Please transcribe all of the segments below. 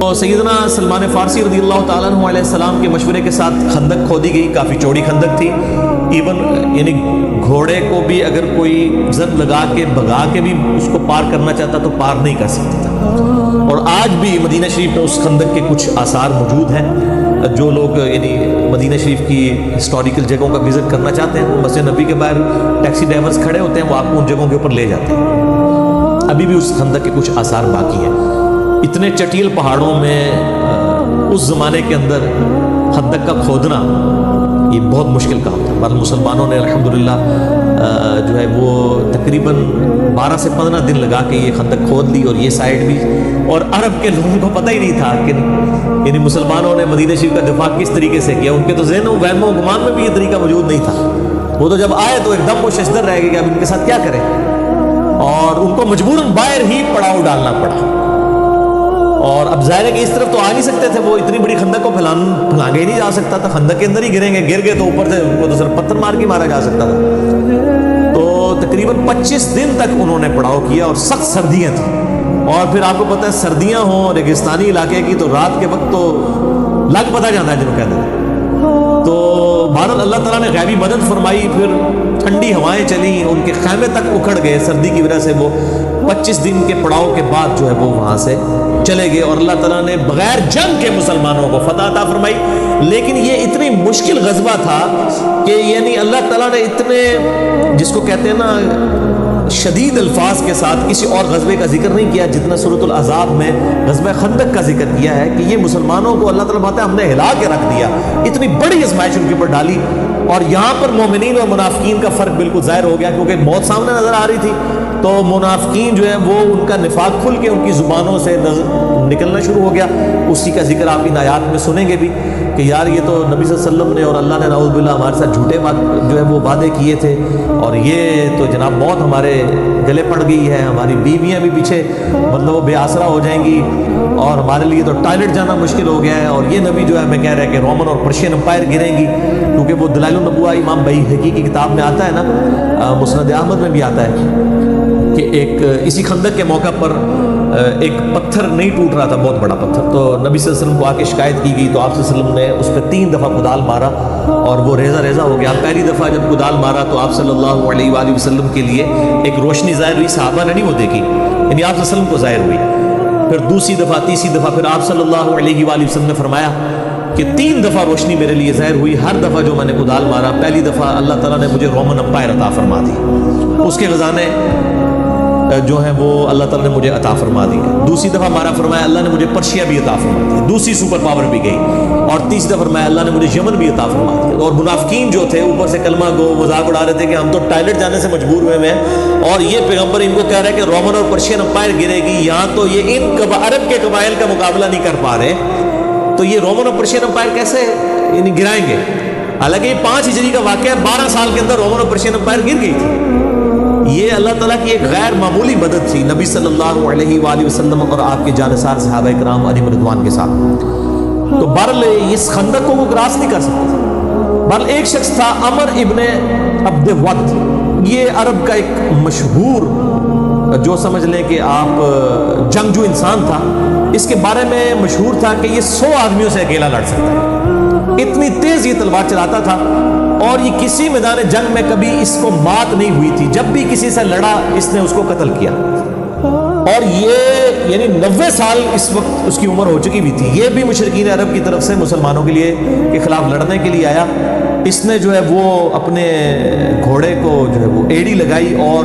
تو سیدنا سلمان فارسی رضی اللہ تعالیٰ عنہ علیہ السلام کے مشورے کے ساتھ خندق کھودی گئی. کافی چوڑی خندق تھی. ایون یعنی گھوڑے کو بھی اگر کوئی ضرب لگا کے بھگا کے بھی اس کو پار کرنا چاہتا تو پار نہیں کر سکتا تھا. اور آج بھی مدینہ شریف میں اس خندق کے کچھ آثار موجود ہیں. جو لوگ یعنی مدینہ شریف کی ہسٹوریکل جگہوں کا وزٹ کرنا چاہتے ہیں، مسجد نبی کے باہر ٹیکسی ڈرائیورز کھڑے ہوتے ہیں، وہ آپ کو ان جگہوں کے اوپر لے جاتے ہیں. ابھی بھی اس خندق کے کچھ آثار باقی ہیں. اتنے چٹیل پہاڑوں میں اس زمانے کے اندر خندق کا کھودنا یہ بہت مشکل کام تھا. بعض مسلمانوں نے الحمدللہ جو ہے وہ تقریباً 12 سے 15 دن لگا کے یہ خندق کھود لی، اور یہ سائڈ بھی. اور عرب کے لوگوں کو پتہ ہی نہیں تھا کہ یعنی مسلمانوں نے مدینہ شریف کا دفاع کس طریقے سے کیا. ان کے تو ذہن و وہم و گمان میں بھی یہ طریقہ موجود نہیں تھا. وہ تو جب آئے تو ایک دم وہ ششدر رہ گئے کہ اب ان کے ساتھ کیا کریں، اور ان کو مجبوراً باہر ہی پڑاؤ ڈالنا پڑا. اور اب ظاہر ہے کہ اس طرف تو آ نہیں سکتے تھے، وہ اتنی بڑی خندق کو پھلانگے ہی نہیں جا سکتا تھا. خندق کے اندر ہی گریں گے، گر گئے تو اوپر سے ان کو تو صرف پتھر مار کے مارا جا سکتا تھا. تو تقریباً 25 دن تک انہوں نے پڑاؤ کیا، اور سخت سردیاں تھیں. اور پھر آپ کو پتہ ہے سردیاں ہوں ریگستانی علاقے کی تو رات کے وقت تو لگ پتہ جاتا ہے جنہوں کہتے ہیں. تو بہرحال اللہ تعالیٰ نے غیبی مدد فرمائی. پھر ٹھنڈی ہوائیں چلیں، ان کے خیمے تک اکھڑ گئے سردی کی وجہ سے. وہ 25 دن کے پڑاؤ کے بعد جو ہے وہ وہاں سے چلے گئے، اور اللہ تعالیٰ نے بغیر جنگ کے مسلمانوں کو فتح عطا فرمائی. لیکن یہ اتنی مشکل غزوہ تھا کہ یعنی اللہ تعالیٰ نے اتنے جس کو کہتے ہیں نا شدید الفاظ کے ساتھ کسی اور غزوے کا ذکر نہیں کیا جتنا سورۃ الاحزاب میں غزوہ خندق کا ذکر کیا ہے، کہ یہ مسلمانوں کو اللہ تعالیٰ بات ہے ہم نے ہلا کے رکھ دیا. اتنی بڑی آزمائش ان کے اوپر ڈالی. اور یہاں پر مومنین اور منافقین کا فرق بالکل ظاہر ہو گیا، کیونکہ موت سامنے نظر آ رہی تھی. تو منافقین جو ہے وہ ان کا نفاق کھل کے ان کی زبانوں سے نکلنا شروع ہو گیا. اسی کا ذکر آپ ان آیات میں سنیں گے بھی کہ یار یہ تو نبی صلی اللہ علیہ وسلم نے اور اللہ نے نعوذ باللہ ہمارے ساتھ جھوٹے جو ہے وہ وعدے کیے تھے، اور یہ تو جناب موت ہمارے گلے پڑ گئی ہے. ہماری بیویاں بھی پیچھے مطلب وہ بے آسرا ہو جائیں گی، اور ہمارے لیے تو ٹوائلٹ جانا مشکل ہو گیا ہے. اور یہ نبی جو ہے ہمیں کہہ رہا ہے کہ رومن اور پرشین امپائر گریں گی، کیونکہ وہ دلائل النبوہ امام بیہقی کی کتاب میں آتا ہے نا، مسند احمد میں بھی آتا ہے کہ ایک اسی خندق کے موقع پر ایک پتھر نہیں ٹوٹ رہا تھا، بہت بڑا پتھر. تو نبی صلی اللہ علیہ وسلم کو آ کے شکایت کی گئی، تو آپ صلی اللہ علیہ وسلم نے اس پہ 3 دفعہ کدال مارا اور وہ ریزہ ریزہ ہو گیا. پہلی دفعہ جب کدال مارا تو آپ صلی اللہ علیہ وآلہ وسلم کے لیے ایک روشنی ظاہر ہوئی. صحابہ نے نہیں وہ دیکھی، یعنی آپ صلی اللہ علیہ وسلم کو ظاہر ہوئی. پھر دوسری دفعہ، تیسری دفعہ، پھر آپ صلی اللہ علیہ وآلہ وسلم نے فرمایا کہ 3 دفعہ روشنی میرے لیے ظاہر ہوئی. ہر دفعہ جو میں نے کدال مارا، پہلی دفعہ اللہ تعالیٰ نے مجھے رومن امپائر عطا فرما دی، اس کے خزانے جو ہیں وہ اللہ تعالیٰ نے مجھے عطا فرما دی. دوسری دفعہ مارا، فرمایا اللہ نے مجھے پرشیا بھی عطا فرما دی، دوسری سپر پاور بھی گئی. اور تیسری دفعہ فرمایا اللہ نے مجھے یمن بھی عطا فرما دی. اور منافقین جو تھے اوپر سے کلمہ گو مذاق اڑا رہے تھے کہ ہم تو ٹوائلٹ جانے سے مجبور ہوئے ہیں، اور یہ پیغمبر ان کو کہہ رہے ہیں کہ رومن اور پرشین امپائر گرے گی. یہاں تو یہ ان عرب کے قبائل کا مقابلہ نہیں کر پا رہے، تو یہ رومن اور پرشین امپائر کیسے یعنی گرائیں گے؟ حالانکہ یہ 5 ہجری کا واقعہ ہے، 12 سال کے اندر رومن اور پرشین امپائر گر گئی تھی. یہ اللہ تعالیٰ کی ایک غیر معمولی مدد تھی نبی صلی اللہ علیہ وآلہ وسلم اور آپ کے جانثار صحابہ کرام علیہم رضوان کے ساتھ. تو بہرحال اس خندق کو وہ کراس نہیں کر سکتا. بہرحال ایک شخص تھا عمر ابن عبد ود، یہ عرب کا ایک مشہور جو سمجھ لیں کہ آپ جنگجو انسان تھا. اس کے بارے میں مشہور تھا کہ یہ 100 آدمیوں سے اکیلا لڑ سکتا ہے، اتنی تیز یہ تلوار چلاتا تھا. اور یہ کسی میدان جنگ میں کبھی اس کو مات نہیں ہوئی تھی، جب بھی کسی سے لڑا اس نے اس کو قتل کیا. اور یہ یعنی 90 سال اس وقت اس کی عمر ہو چکی بھی تھی. یہ بھی مشرکین عرب کی طرف سے مسلمانوں کے لیے کے خلاف لڑنے کے لیے آیا. اس نے جو ہے وہ اپنے گھوڑے کو جو ہے وہ ایڑی لگائی اور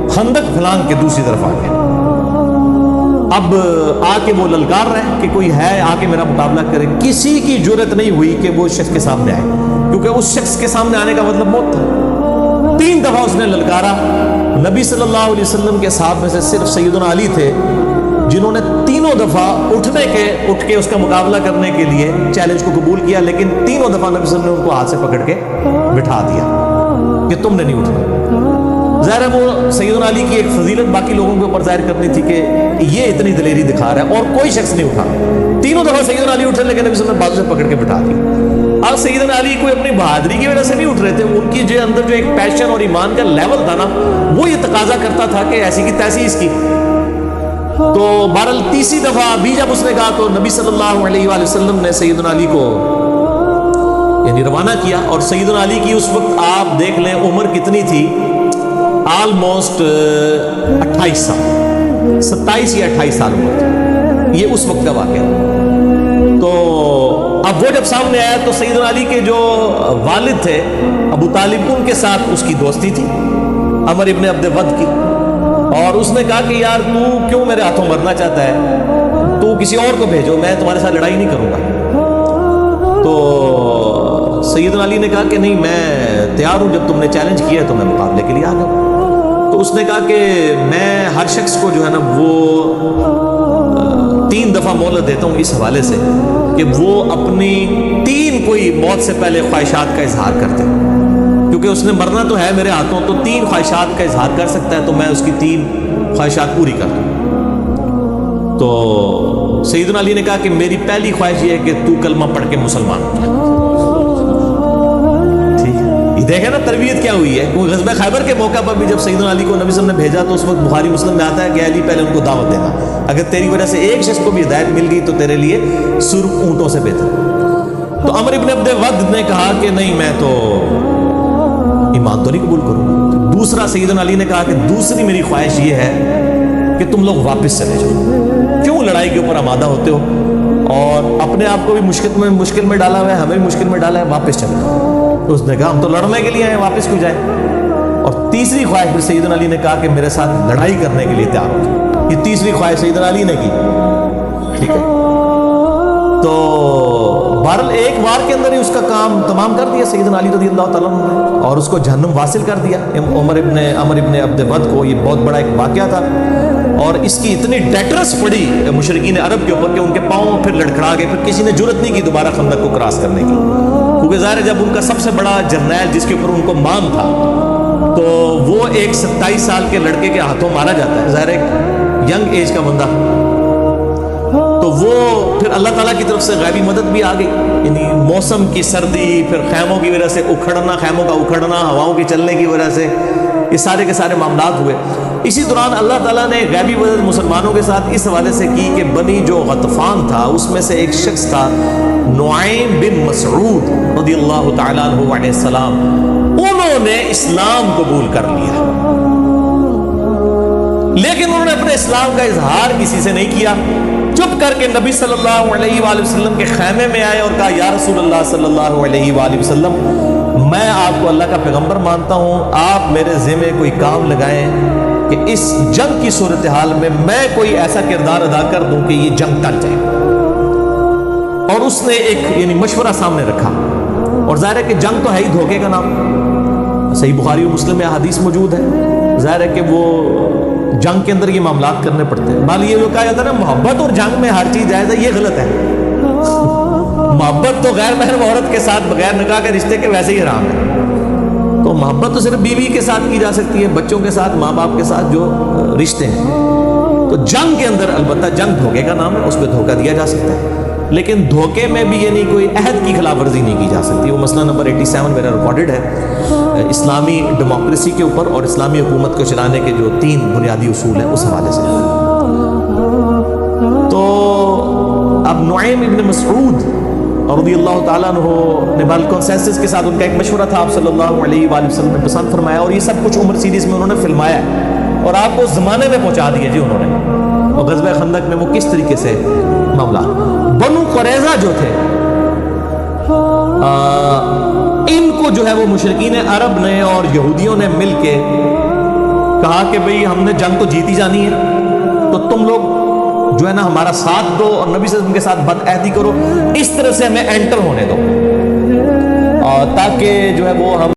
خندق پھلانگ کے دوسری طرف آ گیا. اب آ کے وہ للکار رہے کہ کوئی ہے آ کے میرا مقابلہ کرے. کسی کی جرت نہیں ہوئی کہ وہ شخص کے سامنے آئے، کیونکہ اس شخص کے سامنے آنے کا مطلب موت تھا. 3 دفعہ اس نے للکارا. نبی صلی اللہ علیہ وسلم کے صحابہ میں سے صرف سیدنا علی تھے جنہوں نے 3 دفعہ اٹھ کے اس کا مقابلہ کرنے کے لیے چیلنج کو قبول کیا، لیکن 3 دفعہ نبی صلی اللہ علیہ وسلم نے ان کو ہاتھ سے پکڑ کے بٹھا دیا کہ تم نے نہیں اٹھنا. ظاہر ہے وہ سیدنا علی کی ایک فضیلت باقی لوگوں کے اوپر ظاہر کرنی تھی کہ یہ اتنی دلیری دکھا رہا ہے، اور کوئی شخص نہیں اٹھا. 3 دفعہ سیدنا علی اٹھے، لیکن نبی صلی اللہ علیہ وسلم نے بازو سے پکڑ کے بٹھا دی. اب سیدنا علی کوئی اپنی بہادری کی وجہ سے نہیں اٹھ رہے تھے، ان کی جو اندر جو ایک پیشن اور ایمان کا لیول تھا نا، وہ یہ تقاضا کرتا تھا کہ ایسی کی تیسی اس کی. تو بہرحال تیسری دفعہ بھی جب اس نے کہا تو نبی صلی اللہ علیہ وآلہ وسلم نے سیدنا علی کو یعنی روانہ کیا. اور سیدنا علی کی اس وقت آپ دیکھ لیں عمر کتنی تھی, آلموسٹ 28 سال, 27 یا 28 سال عمر تھی. یہ اس وقت کا واقعہ. تو اب وہ جب سامنے آیا تو سیدنا علی کے جو والد تھے ابو طالب, ان کے ساتھ اس کی دوستی تھی عمر ابن عبد ود کی. اور اس نے کہا کہ یار تو کیوں میرے ہاتھوں مرنا چاہتا ہے, تو کسی اور کو بھیجو, میں تمہارے ساتھ لڑائی نہیں کروں گا. تو سیدنا علی نے کہا کہ نہیں میں تیار ہوں, جب تم نے چیلنج کیا ہے تو میں مقابلے کے لیے آ گیا. تو اس نے کہا کہ میں ہر شخص کو جو ہے نا وہ 3 دفعہ مہلت دیتا ہوں اس حوالے سے کہ وہ اپنی 3 کوئی موت سے پہلے خواہشات کا اظہار کرتے, کیونکہ اس نے مرنا تو ہے میرے ہاتھوں, تو 3 خواہشات کا اظہار کر سکتا ہے, تو میں اس کی 3 خواہشات پوری کر دوں. تو سیدنا علی نے کہا کہ میری پہلی خواہش یہ ہے کہ تو کلمہ پڑھ کے مسلمان ہو جائے. ٹھیک ہے, یہ دیکھیں نا تربیت کیا ہوئی ہے. کیونکہ غزوہ خیبر کے موقع پر بھی جب سیدنا علی کو نبی صلی اللہ علیہ وسلم نے بھیجا تو اس وقت بخاری مسلم میں آتا ہے کہ علی پہلے ان کو دعوت دینا, اگر تیری وجہ سے ایک شخص کو بھی ہدایت مل گئی تو تیرے لیے سرخ اونٹوں سے بہتر. تو عمر ابن عبد ود نے کہا کہ نہیں میں تو ایمان تو نہیں قبول کروں. دوسرا سیدنا علی نے کہا کہ دوسری میری خواہش یہ ہے کہ تم لوگ واپس چلے جاؤ, کیوں لڑائی کے اوپر آمادہ ہوتے ہو, اور اپنے آپ کو بھی مشکل میں ڈالا ہوا ہے, ہمیں بھی مشکل میں ڈالا ہے, واپس چلے جاؤ. تو اس نے کہا ہم تو لڑنے کے لیے آئے, واپس کیوں جائیں. اور تیسری خواہش پھر سیدنا علی نے کہا کہ میرے ساتھ لڑائی کرنے کے لیے تیار ہو. یہ تیسری خواہش سیدنا علی نے کی. ٹھیک ہے, تو بہرحال ایک وار کے اندر ہی اس کا کام تمام کر دیا سیدنا علی رضی اللہ تعالیٰ عنہ نے, اور اس کو جہنم واصل کر دیا عمر ابن عبد ود کو. یہ بہت بڑا ایک واقعہ تھا, اور اس کی اتنی ڈیٹرس پڑی مشرکین عرب کے اوپر کہ ان کے پاؤں پھر لڑکھڑا گئے, پھر کسی نے جرت نہیں کی دوبارہ خندق کو کراس کرنے کی. کیونکہ ظاہر ہے جب ان کا سب سے بڑا جرنیل جس کے اوپر ان کو مان تھا, تو وہ ایک 27 سال کے لڑکے کے ہاتھوں مارا جاتا ہے, ظاہر ایک ینگ ایج کا بندہ, تو وہ پھر اللہ تعالیٰ کی طرف سے غیبی مدد بھی آ گئی. یعنی موسم کی سردی, پھر خیموں کی وجہ سے اکھڑنا, خیموں کا اکھڑنا, ہواؤں کی چلنے کی وجہ سے یہ سارے کے سارے معاملات ہوئے. اسی دوران اللہ تعالیٰ نے غیبی مدد مسلمانوں کے ساتھ اس حوالے سے کی کہ بنی جو غطفان تھا اس میں سے ایک شخص تھا نعیم بن مسعود رضی اللہ تعالیٰ عنہ علیہ السلام, انہوں نے اسلام قبول کر لیا, لیکن انہوں نے اپنے اسلام کا اظہار کسی سے نہیں کیا. چپ کر کے نبی صلی اللہ علیہ وآلہ وسلم کے خیمے میں آئے اور کہا یا رسول اللہ صلی اللہ علیہ وآلہ وسلم, میں آپ کو اللہ کا پیغمبر مانتا ہوں, آپ میرے ذمہ کوئی کام لگائیں کہ اس جنگ کی صورتحال میں کوئی ایسا کردار ادا کر دوں کہ یہ جنگ ٹل جائے. اور اس نے ایک یعنی مشورہ سامنے رکھا, اور ظاہر ہے کہ جنگ تو ہے ہی دھوکے کا نام, صحیح بخاری و مسلم میں حدیث موجود ہے. ظاہر ہے کہ وہ جنگ کے اندر یہ معاملات کرنے پڑتے ہیں. بال یہ جو کہا جاتا ہے نا محبت اور جنگ میں ہر چیز جائز ہے, یہ غلط ہے. محبت تو غیر محرم عورت کے ساتھ بغیر نکاح کے رشتے کے ویسے ہی حرام ہے. تو محبت تو صرف بیوی کے ساتھ کی جا سکتی ہے, بچوں کے ساتھ, ماں باپ کے ساتھ جو رشتے ہیں. تو جنگ کے اندر البتہ جنگ دھوکے کا نام ہے, اس پہ دھوکہ دیا جا سکتا ہے, لیکن دھوکے میں بھی یعنی کوئی عہد کی خلاف ورزی نہیں کی جا سکتی. وہ مسئلہ نمبر 87 میرا ریکارڈڈ ہے اسلامی ڈیموکریسی کے اوپر اور اسلامی حکومت کو چلانے کے جو 3 بنیادی اصول ہیں اس حوالے سے. تو اب نعیم ابن مسعود رضی اللہ تعالیٰ عنہ نے بال کنسنسس کے ساتھ, ان کا ایک مشورہ تھا, آپ صلی اللہ علیہ وآلہ وسلم نے پسند فرمایا, اور یہ سب کچھ عمر سیریز میں انہوں نے فلمایا ہے اور آپ کو اس زمانے میں پہنچا دیا جی انہوں نے. اور غزوہ خندق میں وہ کس طریقے سے معاملہ, بنو قریظہ جو تھے ان کو جو ہے وہ مشرکین عرب نے اور یہودیوں نے مل کے کہا کہ بھئی ہم نے جنگ تو جیتی جانی ہے, تو تم لوگ جو ہے نا ہمارا ساتھ دو اور نبی صلی اللہ علیہ وسلم کے ساتھ بد عہدی کرو, اس طرح سے ہمیں انٹر ہونے دو, تاکہ جو ہے وہ ہم